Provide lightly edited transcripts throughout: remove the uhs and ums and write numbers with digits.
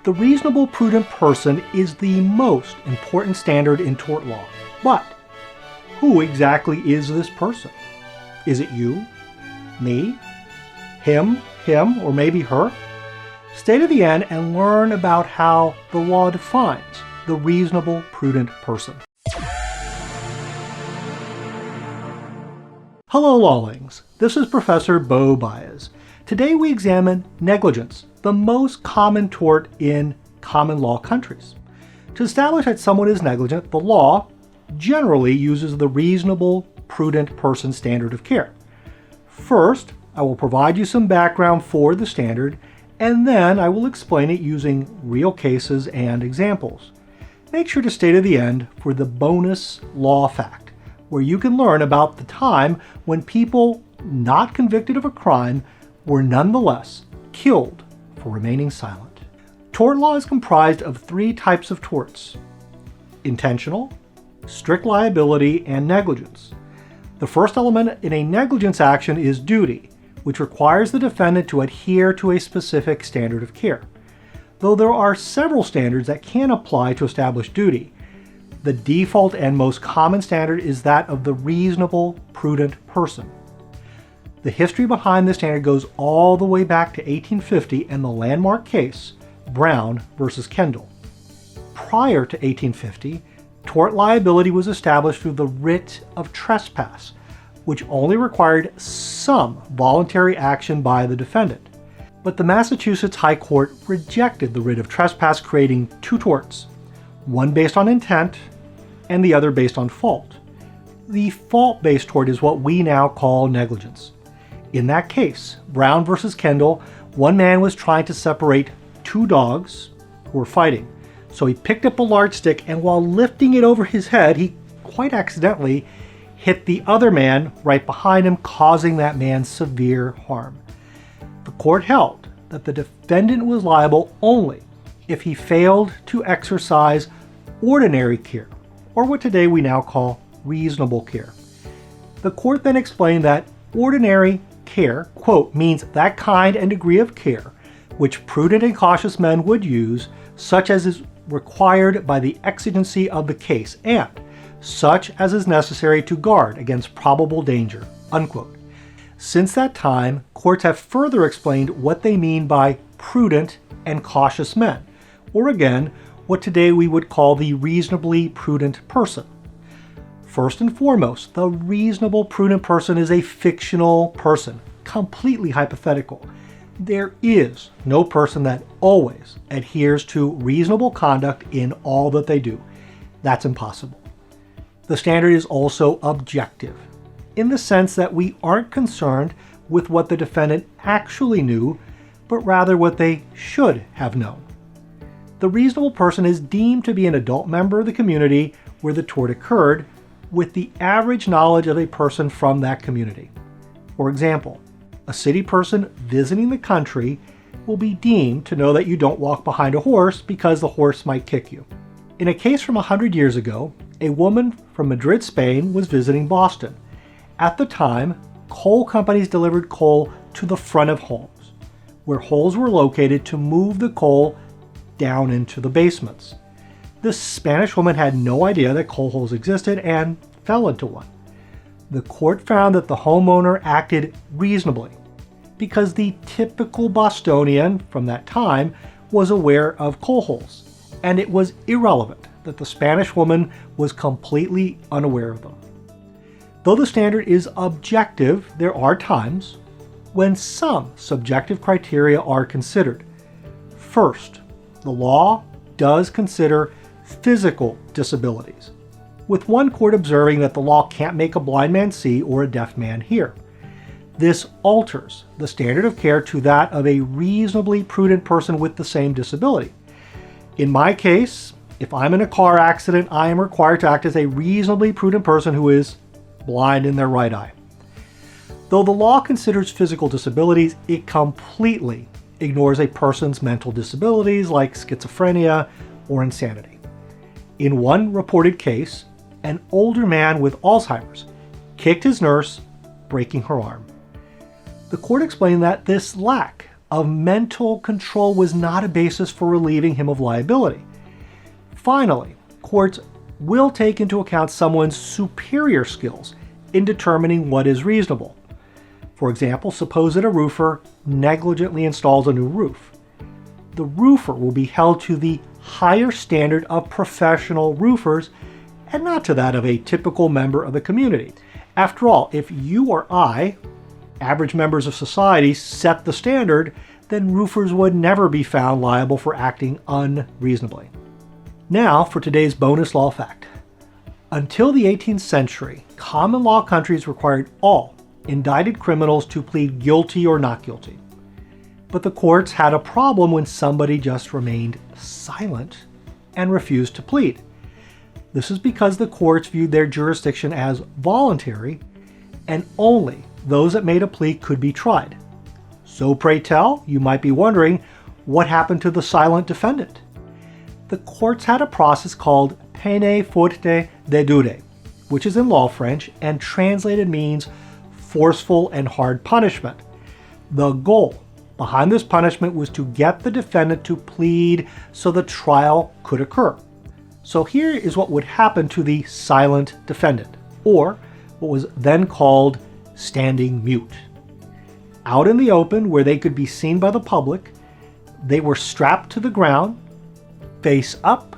The reasonable prudent person is the most important standard in tort law. But who exactly is this person? Is it you? Me? Him, or maybe her? Stay to the end and learn about how the law defines the reasonable prudent person. Hello, Lawlings. This is Professor Bo Baez. Today we examine negligence, the most common tort in common law countries. To establish that someone is negligent, the law generally uses the reasonable prudent person standard of care. First, I will provide you some background for the standard, and then I will explain it using real cases and examples. Make sure to stay to the end for the bonus law fact, where you can learn about the time when people not convicted of a crime were nonetheless killed for remaining silent. Tort law is comprised of three types of torts: intentional, strict liability, and negligence. The first element in a negligence action is duty, which requires the defendant to adhere to a specific standard of care. Though there are several standards that can apply to establish duty, the default and most common standard is that of the reasonable prudent person. The history behind this standard goes all the way back to 1850 and the landmark case, Brown v. Kendall. Prior to 1850, tort liability was established through the writ of trespass, which only required some voluntary action by the defendant. But the Massachusetts High Court rejected the writ of trespass, creating two torts, one based on intent and the other based on fault. The fault-based tort is what we now call negligence. In that case, Brown v. Kendall, one man was trying to separate two dogs who were fighting. So he picked up a large stick, and while lifting it over his head, he quite accidentally hit the other man right behind him, causing that man severe harm. The court held that the defendant was liable only if he failed to exercise ordinary care, or what today we now call reasonable care. The court then explained that ordinary care, quote, means that kind and degree of care which prudent and cautious men would use, such as is required by the exigency of the case, and such as is necessary to guard against probable danger, unquote. Since that time, courts have further explained what they mean by prudent and cautious men, or again, what today we would call the reasonably prudent person. First and foremost, the reasonable prudent person is a fictional person, completely hypothetical. There is no person that always adheres to reasonable conduct in all that they do. That's impossible. The standard is also objective, in the sense that we aren't concerned with what the defendant actually knew, but rather what they should have known. The reasonable person is deemed to be an adult member of the community where the tort occurred, with the average knowledge of a person from that community. For example, a city person visiting the country will be deemed to know that you don't walk behind a horse because the horse might kick you. In a case from 100 years ago, a woman from Madrid, Spain was visiting Boston. At the time, coal companies delivered coal to the front of homes, where holes were located to move the coal down into the basements. This Spanish woman had no idea that coal holes existed and fell into one. The court found that the homeowner acted reasonably because the typical Bostonian from that time was aware of coal holes, and it was irrelevant that the Spanish woman was completely unaware of them. Though the standard is objective, there are times when some subjective criteria are considered. First, the law does consider physical disabilities, with one court observing that the law can't make a blind man see or a deaf man hear. This alters the standard of care to that of a reasonably prudent person with the same disability. In my case, if I'm in a car accident, I am required to act as a reasonably prudent person who is blind in their right eye. Though the law considers physical disabilities, it completely ignores a person's mental disabilities like schizophrenia or insanity. In one reported case, an older man with Alzheimer's kicked his nurse, breaking her arm. The court explained that this lack of mental control was not a basis for relieving him of liability. Finally, courts will take into account someone's superior skills in determining what is reasonable. For example, suppose that a roofer negligently installs a new roof. The roofer will be held to the higher standard of professional roofers and not to that of a typical member of the community. After all, if you or I, average members of society, set the standard, then roofers would never be found liable for acting unreasonably. Now for today's bonus law fact. Until the 18th century, common law countries required all indicted criminals to plead guilty or not guilty. But the courts had a problem when somebody just remained silent and refused to plead. This is because the courts viewed their jurisdiction as voluntary, and only those that made a plea could be tried. So pray tell, you might be wondering, what happened to the silent defendant? The courts had a process called peine forte de dure, which is in law French and translated means forceful and hard punishment. The goal behind this punishment was to get the defendant to plead so the trial could occur. So here is what would happen to the silent defendant, or what was then called standing mute. Out in the open where they could be seen by the public, they were strapped to the ground, face up,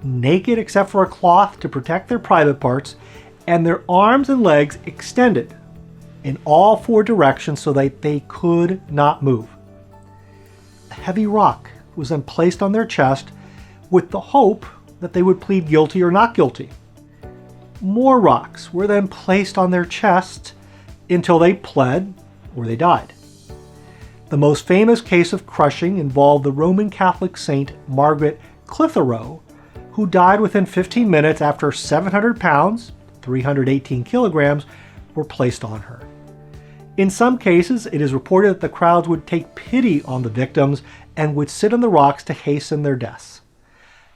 naked except for a cloth to protect their private parts, and their arms and legs extended in all four directions so that they could not move. A heavy rock was then placed on their chest with the hope that they would plead guilty or not guilty. More rocks were then placed on their chest until they pled or they died. The most famous case of crushing involved the Roman Catholic saint Margaret Clitheroe, who died within 15 minutes after 700 pounds, 318 kilograms, were placed on her. In some cases, it is reported that the crowds would take pity on the victims and would sit on the rocks to hasten their deaths.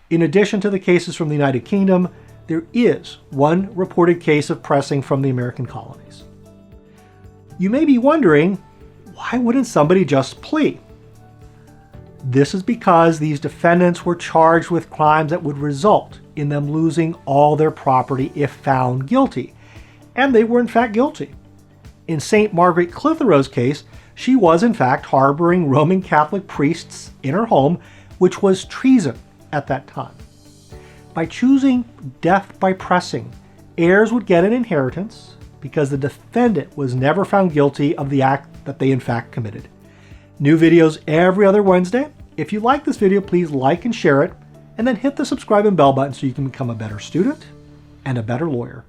In addition to the cases from the United Kingdom, there is one reported case of pressing from the American colonies. You may be wondering, why wouldn't somebody just plea? This is because these defendants were charged with crimes that would result in them losing all their property if found guilty, and they were in fact guilty. In St. Margaret Clitheroe's case, she was in fact harboring Roman Catholic priests in her home, which was treason at that time. By choosing death by pressing, heirs would get an inheritance because the defendant was never found guilty of the act that they in fact committed. New videos every other Wednesday. If you like this video, please like and share it, and then hit the subscribe and bell button so you can become a better student and a better lawyer.